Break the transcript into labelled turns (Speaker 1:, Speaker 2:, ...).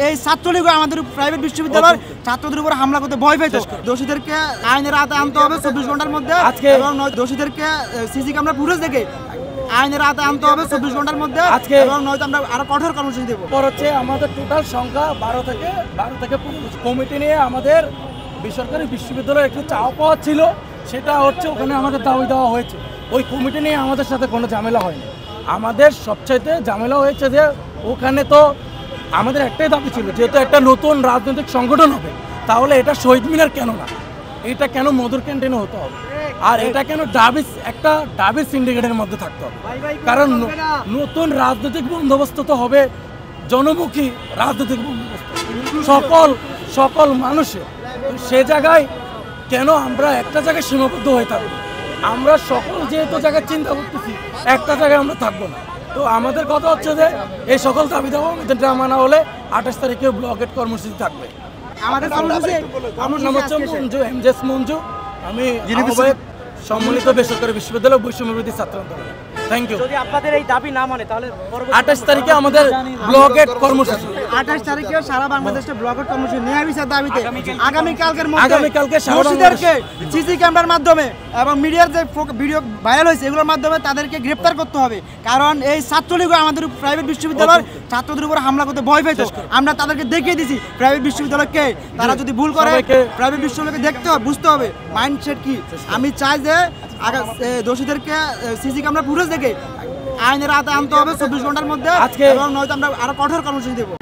Speaker 1: এই ছাত্রলীগ আমাদের প্রাইভেট বিশ্ববিদ্যালয়ের ছাত্রদের উপর হামলা করতে ভয় পেত। দোষীদেরকে আইনের আওতায় আনতে হবে 24 ঘন্টার মধ্যে এবং দোষীদেরকে সিসি ক্যামেরা ফুটেজ দেখে আইনের আওতায় আনতে হবে 24 ঘন্টার মধ্যে এবং নয়তো আমরা আরো কঠোর কর্মসূচি দেবো।
Speaker 2: হচ্ছে আমাদের টোটাল সংখ্যা 12 থেকে 15 কমিটি নিয়ে আমাদের বেসরকারি বিশ্ববিদ্যালয়ের একটু চাওয়া পাওয়া ছিল, সেটা হচ্ছে ওখানে আমাদের দাবি দেওয়া হয়েছে। ওই কমিটি নিয়ে আমাদের সাথে কোনো ঝামেলা হয়নি। আমাদের সবচাইতে ঝামেলা হয়েছে যে ওখানে তো আমাদের একটাই দাবি ছিল, যেহেতু একটা নতুন রাজনৈতিক সংগঠন হবে তাহলে এটা শহীদ মিনার কেন না, এটা কেন মধুর ক্যান্টিনে হতে হবে, আর এটা কেন একটা ডাবিস সিন্ডিকেটের মধ্যে থাকতে হবে। কারণ নতুন রাজনৈতিক বন্দোবস্ত তো হবে জনমুখী রাজনৈতিক বন্দোবস্ত সকল মানুষের। সে জায়গায় কেন আমরা একটা জায়গায় সীমাবদ্ধ হয়ে থাকবো? আমরা সকল যেহেতু জায়গায় চিন্তা করতেছি, একটা জায়গায় আমরা থাকবো না। তো আমাদের কথা হচ্ছে যে এই সকল দাবি দেওয়া যেটা মানা হলে 28 তারিখে ব্লকেট কর্মসূচি থাকবে।
Speaker 1: আমাদের
Speaker 2: মঞ্জু এমজেস মঞ্জু, আমি সম্মানিত বেসরকারি বিশ্ববিদ্যালয় বৈষম্যবিরোধী ছাত্র আন্দোলন। Thank you.
Speaker 3: যদি আপনাদের এই দাবি না মানে তাহলে
Speaker 2: 28 তারিখে আমাদের ব্লকেট কর্মসূচি,
Speaker 1: 28 তারিখে সারা বাংলাদেশে ব্লকেট কর্মসূচি ন্যায় বিচার দাবিতে আগামীকালকে
Speaker 2: দোষীদেরকে
Speaker 1: সিসি ক্যামেরার মাধ্যমে এবং মিডিয়ার যে ভিডিও ভাইরাল হয়েছে এগুলোর মাধ্যমে তাদেরকে গ্রেপ্তার করতে হবে। কারণ এই ছাত্রলীগ আমাদের প্রাইভেট বিশ্ববিদ্যালয়ের ছাত্রদের উপর হামলা করতে ভয় পেত। আমরা তাদেরকে দেখিয়ে দিছি প্রাইভেট বিশ্ববিদ্যালয়কে, তারা যদি ভুল করে প্রাইভেট বিশ্ববিদ্যালয়কে দেখতে হবে, বুঝতে হবে মাইন্ডসেট কি। আমি চাই যে দোষীদেরকে সিসি ক্যামেরা ফুটেজ দেখে আইনের আওতায় আনতে হবে 24 ঘন্টার মধ্যে এবং নয়তো আমরা আরো কঠোর কর্মসূচি দেবো।